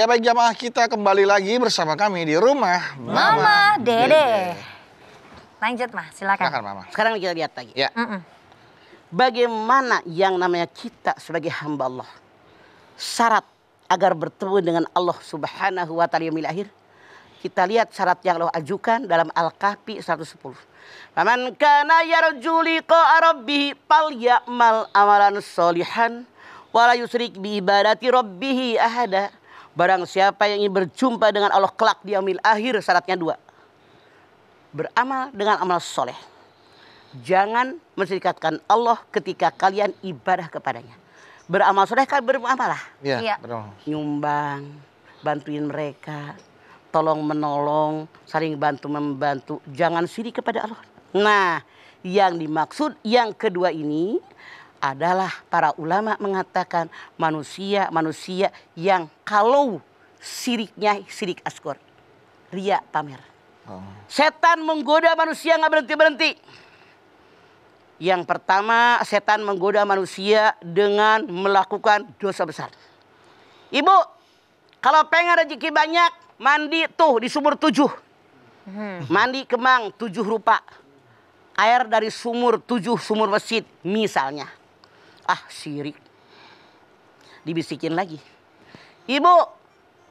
Ya baik jamaah, kita kembali lagi bersama kami di rumah Mama Dede. Lanjut Mah, silakan. Silakan Mama. Sekarang kita lihat lagi. Ya. Bagaimana yang namanya kita sebagai hamba Allah. Syarat agar bertemu dengan Allah Subhanahu wa ta'ala yaumil akhir. Kita lihat syarat yang Allah ajukan dalam Al-Kahfi 110. Faman kana yarju liqa'a rabbih falyamal amalan sholihan wa la yusyrik bi ibadati rabbih ahada. Barang siapa yang ingin berjumpa dengan Allah kelak di yaumil akhir, syaratnya 2. Beramal dengan amal soleh. Jangan menserikatkan Allah ketika kalian ibadah kepadanya. Beramal soleh kan beramalah. Iya. Nyumbang, bantuin mereka, tolong menolong, saling bantu membantu. Jangan syirik kepada Allah. Nah, yang dimaksud yang kedua ini adalah para ulama mengatakan manusia yang kalau syiriknya syirik asghar, riya, pamer. Setan menggoda manusia nggak berhenti-berhenti. Yang pertama, setan menggoda manusia dengan melakukan dosa besar. Ibu, kalau pengen rezeki banyak, mandi tuh di sumur 7. Mandi kemang 7 rupa. Air dari sumur 7 sumur masjid misalnya. Syirik. Dibisikin lagi. Ibu,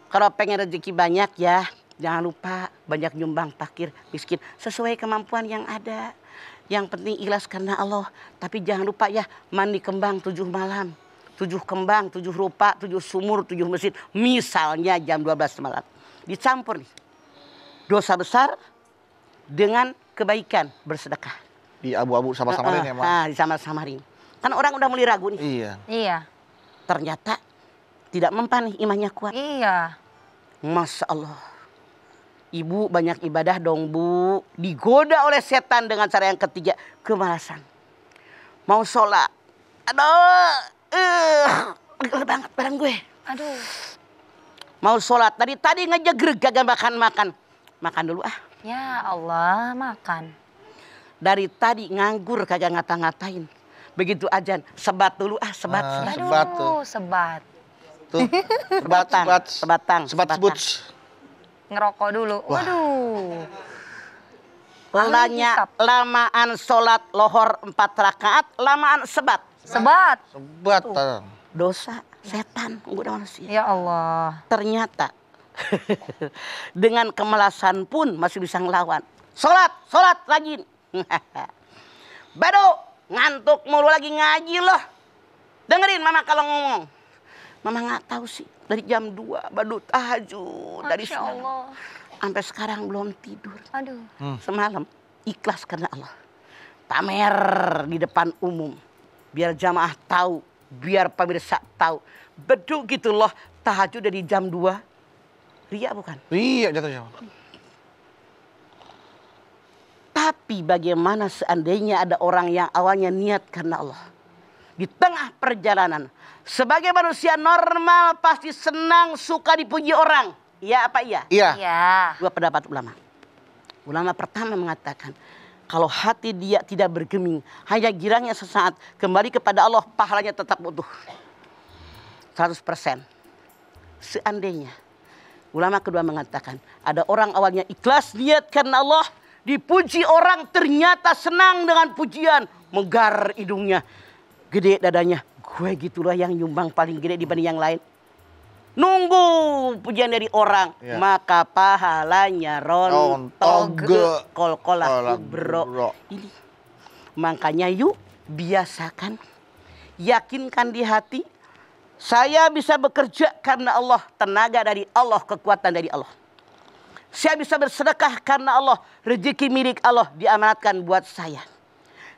kalau pengen rezeki banyak ya, jangan lupa banyak nyumbang fakir, miskin. Sesuai kemampuan yang ada. Yang penting ikhlas karena Allah. Tapi jangan lupa ya, mandi kembang 7 malam. 7 kembang, 7 rupa, 7 sumur, 7 masjid. Misalnya jam 12 malam. Dicampur nih. Dosa besar dengan kebaikan bersedekah. Di abu-abu sama-samarin ya, Ma? Di sama-samarin. Kan orang udah mulai ragu nih. Iya. Ternyata tidak mempan nih, imannya kuat. Iya. Masya Allah. Ibu banyak ibadah dong Bu. Digoda oleh setan dengan cara yang ketiga, kemalasan. Mau sholat. Pegel banget badan gue. Aduh. Mau sholat. Tadi ngejegreg kagak makan. Makan dulu Ya Allah, makan. Dari tadi nganggur kagak ngata-ngatain. Begitu ajan, sebat dulu sebat. Sebat tuh. Sebat. Tuh, Sebatang. Ngerokok dulu. Waduh. Lamaan sholat lohor 4 rakaat, lamaan sebat. Sebat. Dosa setan menggoda manusia. Ya Allah. Ternyata dengan kemalasan pun masih bisa ngelawan. Sholat lagi. Baru ngantuk mulu lagi ngaji loh. Dengerin Mama kalau ngomong. Mama nggak tahu sih dari jam 2 badut tahajud dari semalam sampai sekarang belum tidur. Aduh. Semalam ikhlas karena Allah. Pamer di depan umum. Biar jamaah tahu, biar pemirsa tahu. Beduk gitu loh, tahajud dari jam 2. Ria bukan? Iya, jatuhnya. Tapi bagaimana seandainya ada orang yang awalnya niat karena Allah. Di tengah perjalanan. Sebagai manusia normal pasti senang, suka dipuji orang. Iya apa iya? Iya. 2 pendapat ulama. Ulama pertama mengatakan, kalau hati dia tidak bergeming, hanya girangnya sesaat, kembali kepada Allah, pahalanya tetap utuh. 100%. Seandainya. Ulama kedua mengatakan, ada orang awalnya ikhlas niat karena Allah, dipuji orang ternyata senang dengan pujian, megar hidungnya, gede dadanya. Gue gitulah yang nyumbang paling gede dibanding yang lain. Nunggu pujian dari orang, maka pahalanya rontok kol-kolah bro. Ini makanya yuk biasakan, yakinkan di hati, saya bisa bekerja karena Allah, tenaga dari Allah, kekuatan dari Allah. Saya bisa bersedekah karena Allah, rezeki milik Allah diamanatkan buat saya.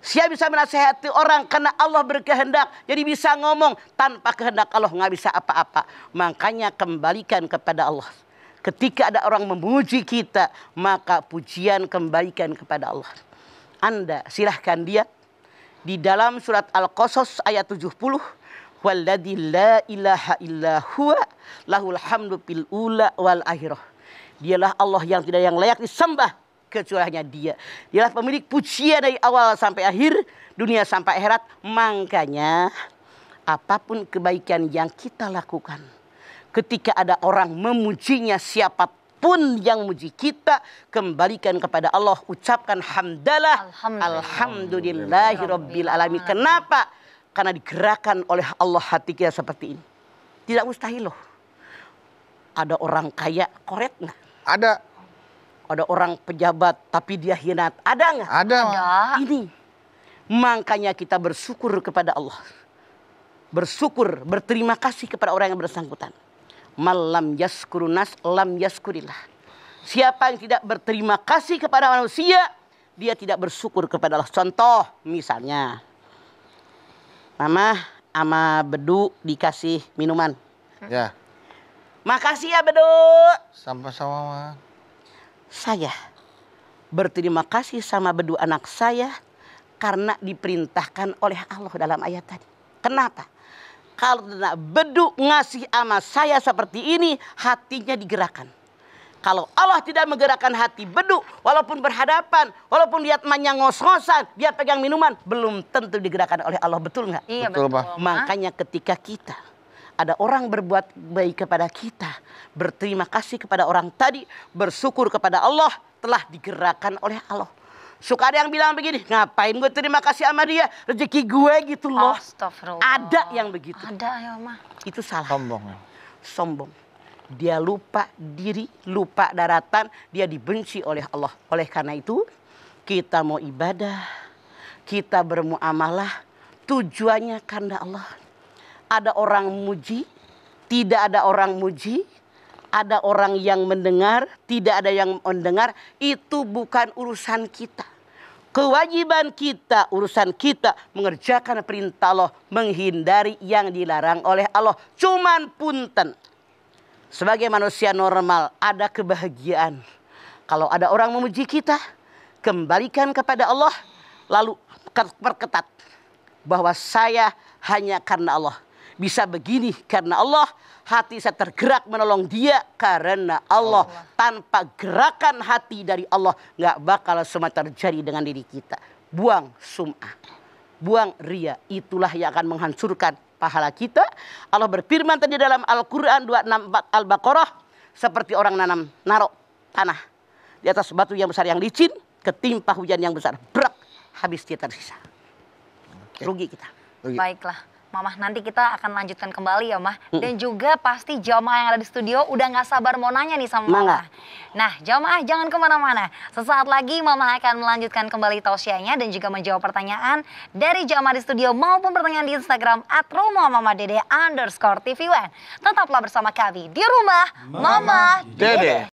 Saya bisa menasihati orang karena Allah berkehendak. Jadi bisa ngomong, tanpa kehendak Allah nggak bisa apa-apa. Makanya kembalikan kepada Allah. Ketika ada orang memuji kita, maka pujian kembalikan kepada Allah. Anda silahkan lihat di dalam surat Al-Qasas ayat 70. Walladzi la ilaha illa huwa lahul hamdu fil ula wal akhirah. Dialah Allah yang tidak yang layak disembah kecuali hanya Dia. Dialah pemilik pujian dari awal sampai akhir, dunia sampai akhirat. Makanya apapun kebaikan yang kita lakukan, Ketika ada orang memujinya, siapapun yang muji kita, kembalikan kepada Allah. Ucapkan hamdalah. Alhamdulillahirabbil alamin. Kenapa? Karena digerakkan oleh Allah hati kita seperti ini. Tidak mustahil loh. Ada orang kaya koret nggak? Ada. Ada orang pejabat tapi dia hianat. Ada nggak? Ada. Ini. Makanya kita bersyukur kepada Allah. Bersyukur, berterima kasih kepada orang yang bersangkutan. Malam yaskurunas lam yaskurillah. Siapa yang tidak berterima kasih kepada manusia, dia tidak bersyukur kepada Allah. Contoh misalnya, Mama sama Bedu dikasih minuman. Ya. Makasih ya Bedu. Sama-sama, Ma. Saya berterima kasih sama Bedu anak saya karena diperintahkan oleh Allah dalam ayat tadi. Kenapa? Kalau Bedu ngasih ama saya seperti ini, hatinya digerakkan. Kalau Allah tidak menggerakkan hati Bedu, walaupun berhadapan, walaupun lihat emaknya ngos-ngosan, dia pegang minuman, belum tentu digerakkan oleh Allah. Betul nggak? Iya Betul, betul. Pak. Makanya ketika kita, ada orang berbuat baik kepada kita, berterima kasih kepada orang tadi, bersyukur kepada Allah, telah digerakkan oleh Allah. Suka ada yang bilang begini, ngapain gue terima kasih sama dia, rezeki gue gitu loh. Astagfirullah. Ada yang begitu. Ada ya mah. Itu salah. Sombong. Sombong. Dia lupa diri, lupa daratan, dia dibenci oleh Allah. Oleh karena itu, kita mau ibadah, kita bermuamalah, tujuannya karena Allah. Ada orang muji, tidak ada orang muji, ada orang yang mendengar, tidak ada yang mendengar, itu bukan urusan kita. Kewajiban kita, urusan kita mengerjakan perintah Allah, menghindari yang dilarang oleh Allah. Cuman punten. Sebagai manusia normal, ada kebahagiaan. Kalau ada orang memuji kita, kembalikan kepada Allah, lalu perketat bahwa saya hanya karena Allah. Bisa begini karena Allah, hati saya tergerak menolong dia karena Allah. Tanpa gerakan hati dari Allah, nggak bakal semua terjadi dengan diri kita. Buang sum'ah, buang ria, itulah yang akan menghancurkan pahala kita. Allah berfirman tadi dalam Al-Quran 264 Al-Baqarah, seperti orang naruh tanah di atas batu yang besar yang licin, ketimpa hujan yang besar, brak, habis dia tersisa. Rugi kita. Rugi. Baiklah. Mama, nanti kita akan lanjutkan kembali ya, Mah. Dan juga pasti jamaah yang ada di studio udah gak sabar mau nanya nih sama Mama. Nah, jamaah jangan kemana-mana. Sesaat lagi Mama akan melanjutkan kembali tausiahnya dan juga menjawab pertanyaan dari jamaah di studio maupun pertanyaan di Instagram @rumahmamadede_tv1. Tetaplah bersama kami di Rumah Mama Dede.